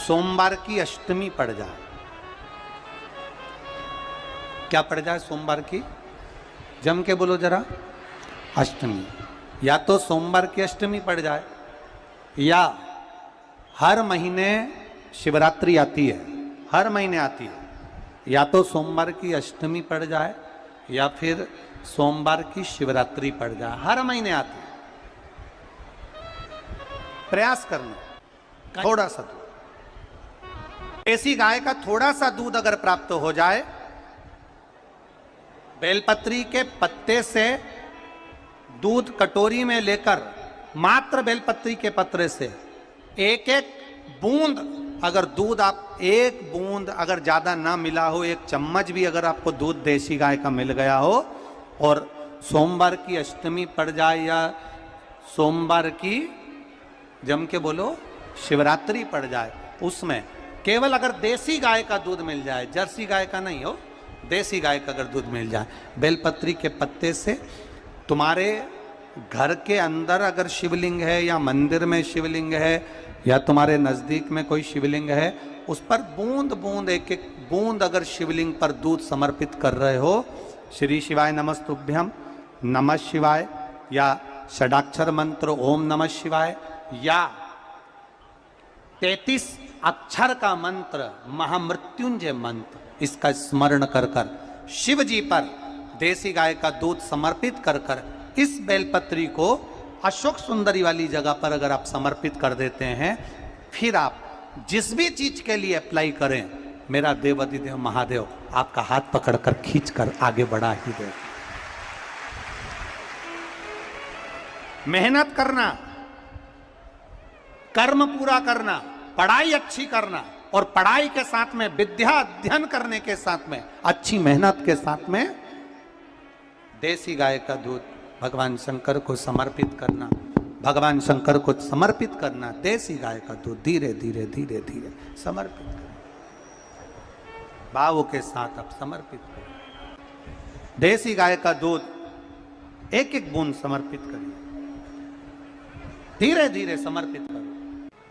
सोमवार की अष्टमी पड़ जाए। क्या पड़ जाए सोमवार की? जम के बोलो जरा। अष्टमी। या तो सोमवार की अष्टमी पड़ जाए, या हर महीने शिवरात्रि आती है, हर महीने आती है, या तो सोमवार की अष्टमी पड़ जाए या फिर सोमवार की शिवरात्रि पड़ जाए, हर महीने आती है। प्रयास करना। थोड़ा सा दूध, देसी गाय का थोड़ा सा दूध अगर प्राप्त हो जाए, बेलपत्री के पत्ते से दूध कटोरी में लेकर, मात्र बेलपत्री के पत्रे से एक एक बूंद, अगर दूध आप एक बूंद अगर ज्यादा ना मिला हो, एक चम्मच भी अगर आपको दूध देसी गाय का मिल गया हो, और सोमवार की अष्टमी पड़ जाए या सोमवार की, जम के बोलो, शिवरात्रि पड़ जाए, उसमें केवल अगर देसी गाय का दूध मिल जाए, जर्सी गाय का नहीं हो, देसी गाय का अगर दूध मिल जाए, बेलपत्री के पत्ते से, तुम्हारे घर के अंदर अगर शिवलिंग है या मंदिर में शिवलिंग है या तुम्हारे नजदीक में कोई शिवलिंग है, उस पर बूंद बूंद, एक एक बूंद अगर शिवलिंग पर दूध समर्पित कर रहे हो, श्री शिवाय नमस्तुभ्यम, नमः शिवाय, या षडाक्षर मंत्र ओम नमः शिवाय, या 33 अक्षर का मंत्र महामृत्युंजय मंत्र, इसका स्मरण कर कर शिव जी पर देसी गाय का दूध समर्पित कर कर इस बेलपत्री को अशोक सुंदरी वाली जगह पर अगर आप समर्पित कर देते हैं, फिर आप जिस भी चीज के लिए अप्लाई करें, मेरा देवाधिदेव महादेव आपका हाथ पकड़कर खींचकर आगे बढ़ा ही दे। मेहनत करना, कर्म पूरा करना, पढ़ाई अच्छी करना, और पढ़ाई के साथ में विद्या अध्ययन करने के साथ में अच्छी मेहनत के साथ में देसी गाय का दूध भगवान शंकर को समर्पित करना, भगवान शंकर को समर्पित करना, देसी गाय का दूध धीरे धीरे धीरे धीरे समर्पित करना, भावों के साथ आप समर्पित करें। देसी गाय का दूध एक एक बूंद समर्पित करिए, धीरे धीरे समर्पित करें।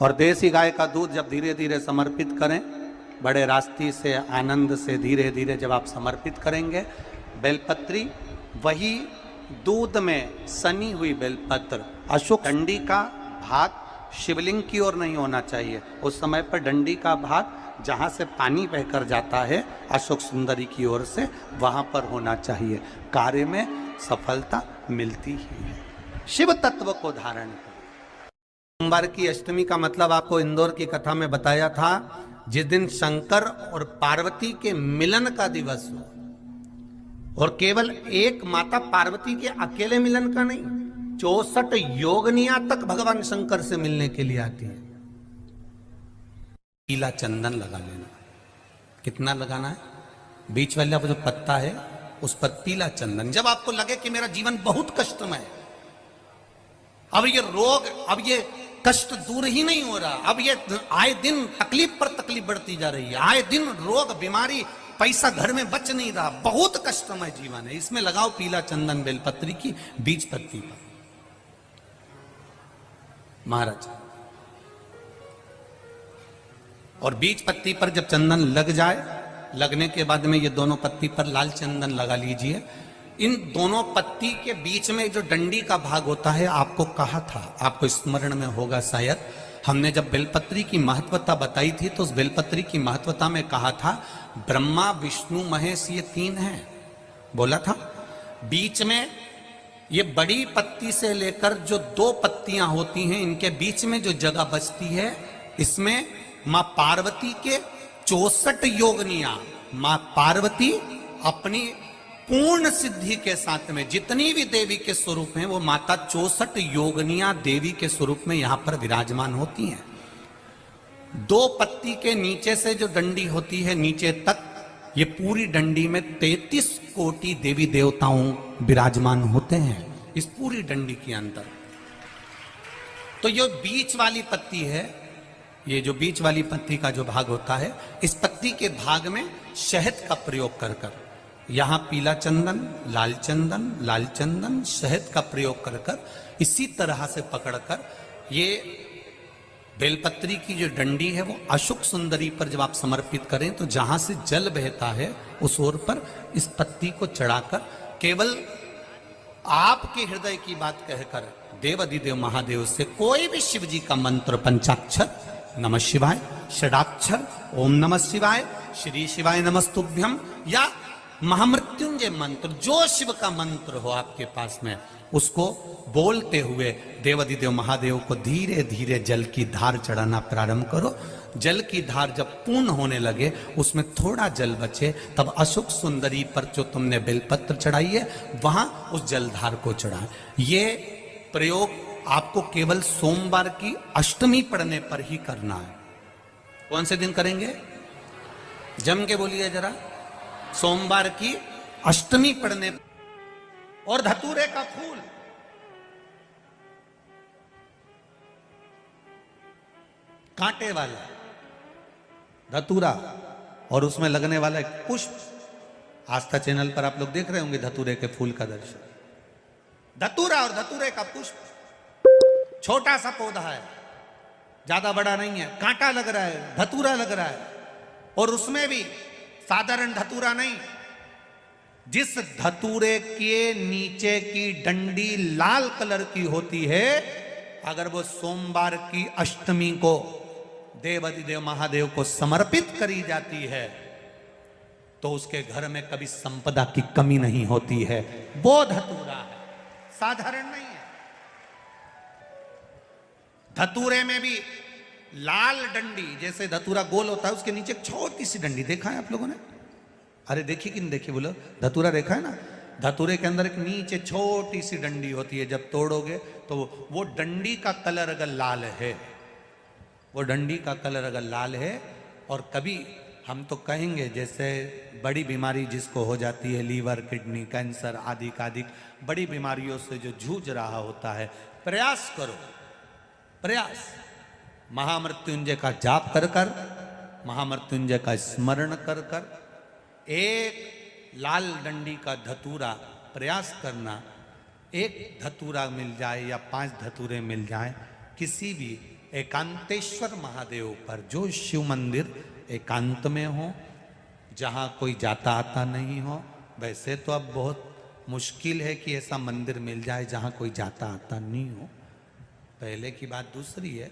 और देसी गाय का दूध जब धीरे धीरे समर्पित करें, बड़े रास्ते से, आनंद से धीरे धीरे जब आप समर्पित करेंगे, बेलपत्री, वही दूध में सनी हुई बेलपत्र, अशोक डंडी का भाग शिवलिंग की ओर नहीं होना चाहिए, उस समय पर डंडी का भाग जहाँ से पानी बहकर जाता है अशोक सुंदरी की ओर से, वहाँ पर होना चाहिए। कार्य में सफलता मिलती ही है। शिव तत्व को धारण करें। सोमवार की अष्टमी का मतलब आपको इंदौर की कथा में बताया था, जिस दिन शंकर और पार्वती के मिलन का दिवस हो, और केवल एक माता पार्वती के अकेले मिलन का नहीं, 64 योगनियां तक भगवान शंकर से मिलने के लिए आती है। पीला चंदन लगा लेना। कितना लगाना है? बीच वाला जो पत्ता है उस पर पीला चंदन। जब आपको लगे कि मेरा जीवन बहुत कष्टमय है, अब ये रोग, अब ये कष्ट दूर ही नहीं हो रहा, अब ये आए दिन तकलीफ पर तकलीफ बढ़ती जा रही है, आए दिन रोग, बीमारी, पैसा घर में बच नहीं रहा, बहुत कष्टमय जीवन है, इसमें लगाओ पीला चंदन बेलपत्री की बीज पत्ती पर। महाराज, और बीज पत्ती पर जब चंदन लग जाए, लगने के बाद में ये दोनों पत्ती पर लाल चंदन लगा लीजिए। इन दोनों पत्ती के बीच में जो डंडी का भाग होता है, आपको कहा था, आपको स्मरण में होगा शायद, हमने जब बेलपत्री की महत्वता बताई थी तो उस बेलपत्री की महत्वता में कहा था, ब्रह्मा विष्णु महेश ये 3 हैं, बोला था। बीच में ये बड़ी पत्ती से लेकर जो 2 पत्तियां होती हैं, इनके बीच में जो जगह बचती है, इसमें मां पार्वती के 64 योगनियां, मां पार्वती अपनी पूर्ण सिद्धि के साथ में जितनी भी देवी के स्वरूप हैं, वो माता 64 योगनियां देवी के स्वरूप में यहां पर विराजमान होती हैं। 2 पत्ती के नीचे से जो डंडी होती है नीचे तक, ये पूरी डंडी में 33 कोटि देवी देवताओं विराजमान होते हैं इस पूरी डंडी के अंदर। तो ये बीच वाली पत्ती है, ये जो बीच वाली पत्ती का जो भाग होता है, इस पत्ती के भाग में शहद का प्रयोग कर कर, यहां पीला चंदन, लाल चंदन, शहद का प्रयोग कर कर, इसी तरह से पकड़कर ये बेलपत्री की जो डंडी है वो अशुक सुंदरी पर जब आप समर्पित करें तो जहां से जल बहता है उस ओर पर इस पत्ती को चढ़ाकर केवल आपके हृदय की बात कहकर देवाधिदेव महादेव से कोई भी शिव जी का मंत्र, पंचाक्षर नमः शिवाय, षडाक्षर ओम नमः शिवाय, श्री शिवाय नमस्तुभ्यम या महामृत्युंजय मंत्र, जो शिव का मंत्र हो आपके पास में, उसको बोलते हुए देवाधिदेव महादेव को धीरे धीरे जल की धार चढ़ाना प्रारंभ करो। जल की धार जब पूर्ण होने लगे, उसमें थोड़ा जल बचे, तब अशुक सुंदरी पर जो तुमने बेलपत्र चढ़ाई है वहां उस जलधार को चढ़ा। ये प्रयोग आपको केवल सोमवार की अष्टमी पढ़ने पर ही करना है। कौन से दिन करेंगे? जम के बोलिए जरा। सोमवार की अष्टमी पढ़ने। और धतूरे का फूल, कांटे वाला धतूरा और उसमें लगने वाला एक पुष्प, आस्था चैनल पर आप लोग देख रहे होंगे धतूरे के फूल का दर्शन। धतूरा और धतूरे का पुष्प छोटा सा पौधा है, ज्यादा बड़ा नहीं है, कांटा लग रहा है, धतूरा लग रहा है, और उसमें भी साधारण धतूरा नहीं, जिस धतूरे के नीचे की डंडी लाल कलर की होती है, अगर वो सोमवार की अष्टमी को देवाधिदेव महादेव को समर्पित करी जाती है तो उसके घर में कभी संपदा की कमी नहीं होती है। वो धतूरा है, साधारण नहीं है। धतूरे में भी लाल डंडी, जैसे धतूरा गोल होता है उसके नीचे एक छोटी सी डंडी, देखा है आप लोगों ने? अरे देखी कि नहीं देखी बोलो? धतूरा देखा है ना? धतूरे के अंदर एक नीचे छोटी सी डंडी होती है, जब तोड़ोगे तो वो डंडी का कलर अगर लाल है, वो डंडी का कलर अगर लाल है, और कभी हम तो कहेंगे जैसे बड़ी बीमारी जिसको हो जाती है, लीवर, किडनी, कैंसर आदि आदि बड़ी बीमारियों से जो जूझ रहा होता है, प्रयास करो, प्रयास महामृत्युंजय का जाप कर कर, महामृत्युंजय का स्मरण कर कर, एक लाल डंडी का धतूरा प्रयास करना। एक धतूरा मिल जाए या 5 धतूरे मिल जाए किसी भी एकांतेश्वर महादेव पर, जो शिव मंदिर एकांत में हो, जहाँ कोई जाता आता नहीं हो। वैसे तो अब बहुत मुश्किल है कि ऐसा मंदिर मिल जाए जहाँ कोई जाता आता नहीं हो, पहले की बात दूसरी है,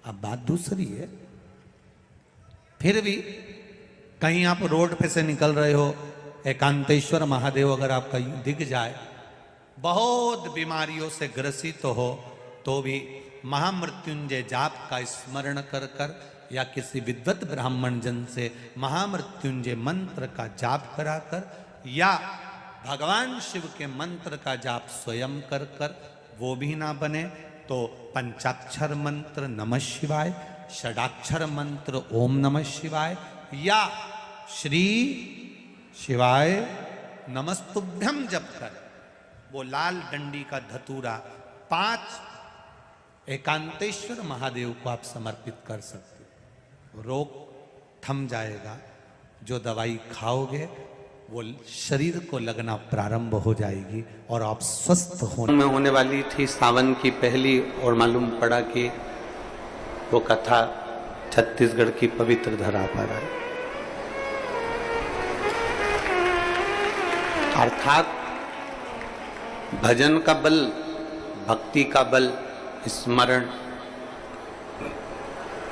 अब बात दूसरी है। फिर भी कहीं आप रोड पे से निकल रहे हो, एकांतेश्वर महादेव अगर आपका दिख जाए, बहुत बीमारियों से ग्रसित हो, तो भी महामृत्युंजय जाप का स्मरण कर कर या किसी विद्वत ब्राह्मण जन से महामृत्युंजय मंत्र का जाप कराकर या भगवान शिव के मंत्र का जाप स्वयं कर कर, वो भी ना बने तो पंचाक्षर मंत्र नमः शिवाय, षडाक्षर मंत्र ओम नमः शिवाय या श्री शिवाय नमस्तुभ्यम जप कर वो लाल डंडी का धतूरा 5 एकांतेश्वर महादेव को आप समर्पित कर सकते हो। रोग थम जाएगा, जो दवाई खाओगे वो शरीर को लगना प्रारंभ हो जाएगी और आप स्वस्थ में होने वाली थी सावन की पहली, और मालूम पड़ा कि वो कथा छत्तीसगढ़ की पवित्र धरा पर है। अर्थात भजन का बल, भक्ति का बल, स्मरण,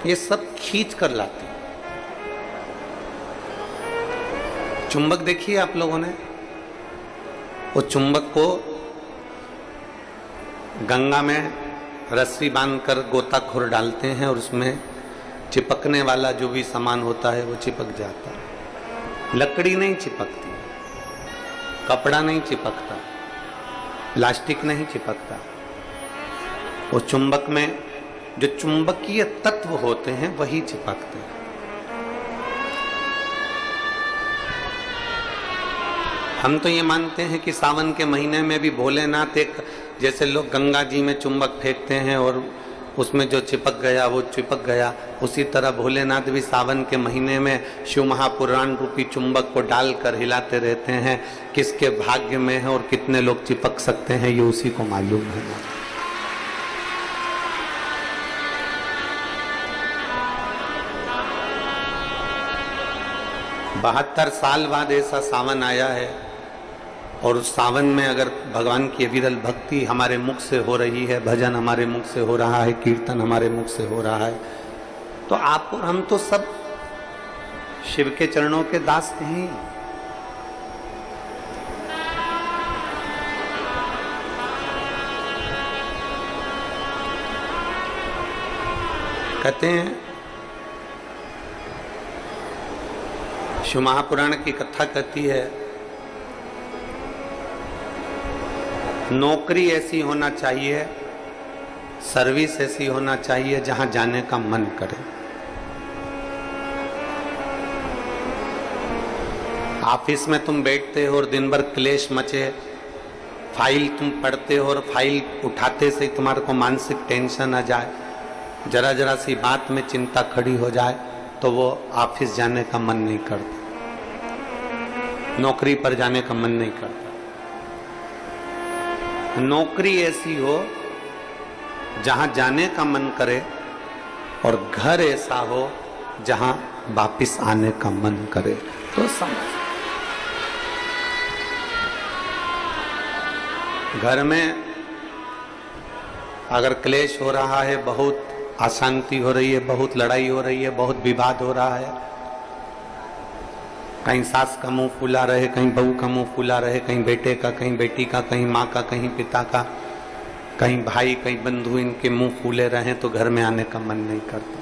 ये सब खींच कर लाते। चुंबक देखिए आप लोगों ने, वो चुंबक को गंगा में रस्सी बांधकर गोताखोर डालते हैं और उसमें चिपकने वाला जो भी सामान होता है वो चिपक जाता है। लकड़ी नहीं चिपकती, कपड़ा नहीं चिपकता, प्लास्टिक नहीं चिपकता। वो चुंबक में जो चुंबकीय तत्व होते हैं वही चिपकते हैं। हम तो ये मानते हैं कि सावन के महीने में भी भोलेनाथ एक, जैसे लोग गंगा जी में चुंबक फेंकते हैं और उसमें जो चिपक गया वो चिपक गया, उसी तरह भोलेनाथ भी सावन के महीने में शिव महापुराण रूपी चुंबक को डालकर हिलाते रहते हैं। किसके भाग्य में है और कितने लोग चिपक सकते हैं ये उसी को मालूम है। 72 साल बाद ऐसा सावन आया है और उस सावन में अगर भगवान की विरल भक्ति हमारे मुख से हो रही है, भजन हमारे मुख से हो रहा है, कीर्तन हमारे मुख से हो रहा है, तो आप और हम तो सब शिव के चरणों के दास हैं। कहते हैं शिव महापुराण की कथा कहती है, नौकरी ऐसी होना चाहिए, सर्विस ऐसी होना चाहिए जहां जाने का मन करे। ऑफिस में तुम बैठते हो और दिन भर क्लेश मचे, फाइल तुम पढ़ते हो और फाइल उठाते से तुम्हारे को मानसिक टेंशन आ जाए, जरा जरा सी बात में चिंता खड़ी हो जाए, तो वो ऑफिस जाने का मन नहीं करता, नौकरी पर जाने का मन नहीं करता। नौकरी ऐसी हो जहां जाने का मन करे और घर ऐसा हो जहां वापिस आने का मन करे। तो समझ, घर में अगर क्लेश हो रहा है, बहुत अशांति हो रही है, बहुत लड़ाई हो रही है, बहुत विवाद हो रहा है, कहीं सास का मुंह फूला रहे, कहीं बहू का मुंह फूला रहे, कहीं बेटे का, कहीं बेटी का, कहीं माँ का, कहीं पिता का, कहीं भाई, कहीं बंधु, इनके मुंह फूले रहे तो घर में आने का मन नहीं करता।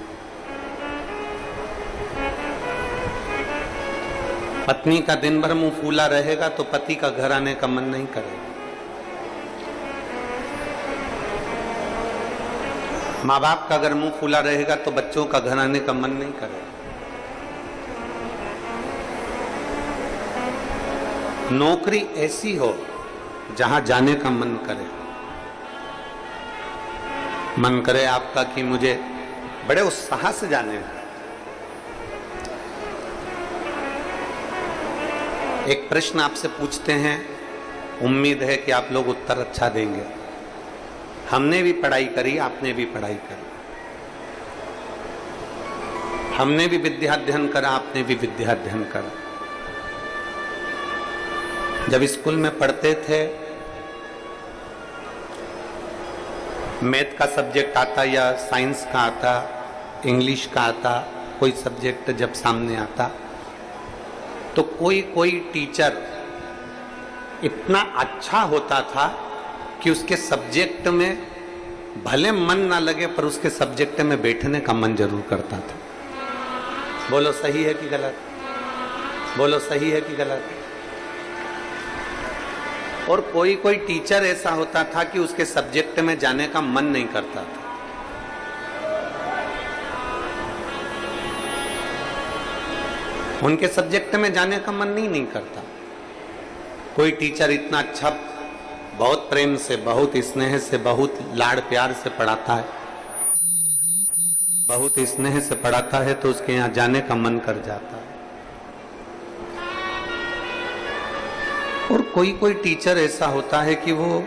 पत्नी का दिन भर मुंह फूला रहेगा तो पति का घर आने का मन नहीं करेगा। माँ बाप का अगर मुंह फूला रहेगा तो बच्चों का घर आने का मन नहीं करेगा। नौकरी ऐसी हो जहां जाने का मन करे, मन करे आपका कि मुझे बड़े उत्साह से जाने हैं। एक प्रश्न आपसे पूछते हैं, उम्मीद है कि आप लोग उत्तर अच्छा देंगे। हमने भी पढ़ाई करी, आपने भी पढ़ाई करी, हमने भी विद्याध्ययन करा, आपने भी विद्याध्ययन करा। जब स्कूल में पढ़ते थे, मैथ का सब्जेक्ट आता या साइंस का आता, इंग्लिश का आता, कोई सब्जेक्ट जब सामने आता तो कोई कोई टीचर इतना अच्छा होता था कि उसके सब्जेक्ट में भले मन ना लगे पर उसके सब्जेक्ट में बैठने का मन जरूर करता था। बोलो सही है कि गलत? बोलो सही है कि गलत? और कोई कोई टीचर ऐसा होता था कि उसके सब्जेक्ट में जाने का मन नहीं करता था। उनके सब्जेक्ट में जाने का मन नहीं करता। कोई टीचर इतना अच्छा, बहुत प्रेम से, बहुत स्नेह से, बहुत लाड़ प्यार से पढ़ाता है, बहुत स्नेह से पढ़ाता है तो उसके यहाँ जाने का मन कर जाता है। और कोई कोई टीचर ऐसा होता है कि वो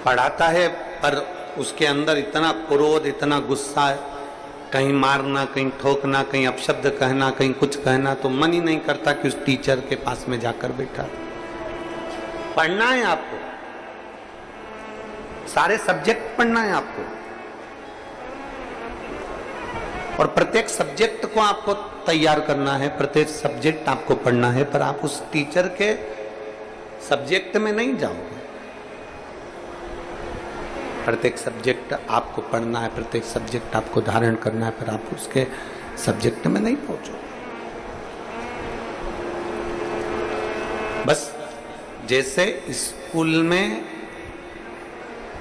पढ़ाता है पर उसके अंदर इतना क्रोध, इतना गुस्सा है, कहीं मारना, कहीं ठोकना, कहीं अपशब्द कहना, कहीं कुछ कहना, तो मन ही नहीं करता कि उस टीचर के पास में जाकर बैठा। पढ़ना है आपको, सारे सब्जेक्ट पढ़ना है आपको, और प्रत्येक सब्जेक्ट को आपको तैयार करना है, प्रत्येक सब्जेक्ट आपको पढ़ना है, पर आप उस टीचर के सब्जेक्ट में नहीं जाओगे। प्रत्येक सब्जेक्ट आपको पढ़ना है, प्रत्येक सब्जेक्ट आपको धारण करना है, पर आप उसके सब्जेक्ट में नहीं पहुंचोगे। बस जैसे स्कूल में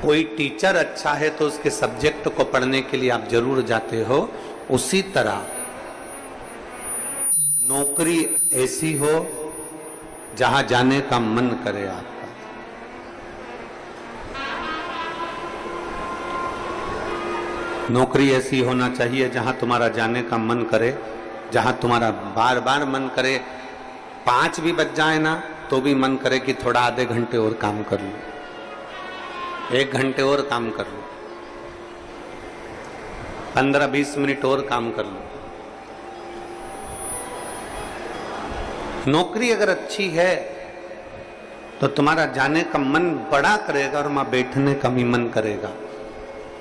कोई टीचर अच्छा है तो उसके सब्जेक्ट को पढ़ने के लिए आप जरूर जाते हो, उसी तरह नौकरी ऐसी हो जहां जाने का मन करे आपका। नौकरी ऐसी होना चाहिए जहां तुम्हारा जाने का मन करे, जहां तुम्हारा बार बार मन करे, 5 भी बज जाए ना तो भी मन करे कि थोड़ा आधे घंटे और काम कर लूं, 1 घंटे और काम कर लूं, 15-20 मिनट और काम कर लूं। नौकरी अगर अच्छी है तो तुम्हारा जाने का मन बड़ा करेगा और वहां बैठने का भी मन करेगा।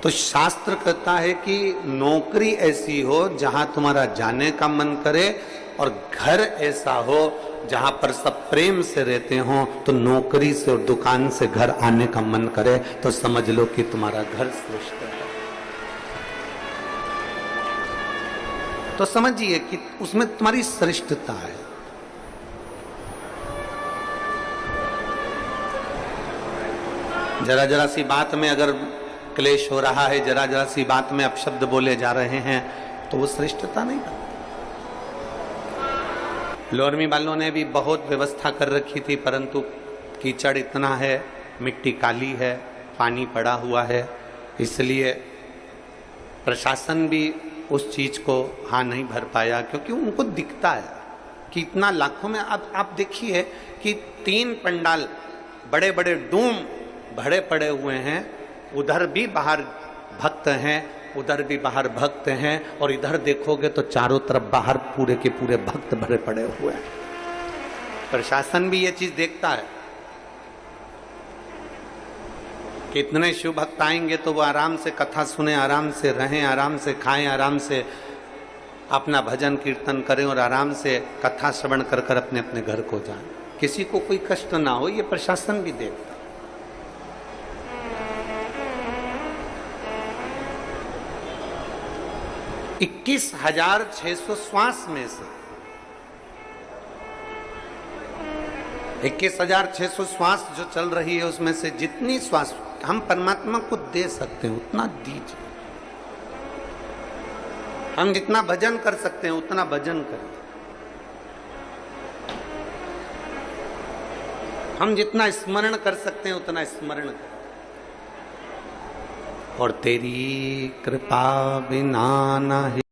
तो शास्त्र कहता है कि नौकरी ऐसी हो जहां तुम्हारा जाने का मन करे, और घर ऐसा हो जहां पर सब प्रेम से रहते हो। तो नौकरी से और दुकान से घर आने का मन करे तो समझ लो कि तुम्हारा घर श्रेष्ठ है। तो समझिए कि उसमें तुम्हारी श्रेष्ठता है। जरा जरा सी बात में अगर क्लेश हो रहा है, जरा जरा सी बात में अपशब्द बोले जा रहे हैं, तो वो श्रेष्ठता नहीं बनती। लोरमी वालों ने भी बहुत व्यवस्था कर रखी थी, परंतु कीचड़ इतना है, मिट्टी काली है, पानी पड़ा हुआ है, इसलिए प्रशासन भी उस चीज को हाँ नहीं भर पाया, क्योंकि उनको दिखता है कि इतना लाखों में। अब आप देखिए कि 3 पंडाल बड़े बड़े डूम भरे पड़े हुए हैं, उधर भी बाहर भक्त हैं, उधर भी बाहर भक्त हैं, और इधर देखोगे तो चारों तरफ बाहर पूरे के पूरे भक्त भरे पड़े हुए हैं। प्रशासन भी ये चीज देखता है कि इतने शिव भक्त आएंगे तो वो आराम से कथा सुने, आराम से रहें, आराम से खाएं, आराम से अपना भजन कीर्तन करें और आराम से कथा श्रवण कर कर अपने अपने घर को जाएं, किसी को कोई कष्ट ना हो। ये प्रशासन भी देखता है। 21,600 श्वास में से 21,600 श्वास जो चल रही है, उसमें से जितनी श्वास हम परमात्मा को दे सकते हैं उतना दीजिए। हम जितना भजन कर सकते हैं उतना भजन करें, हम जितना स्मरण कर सकते हैं उतना स्मरण करें। और तेरी कृपा बिना नहीं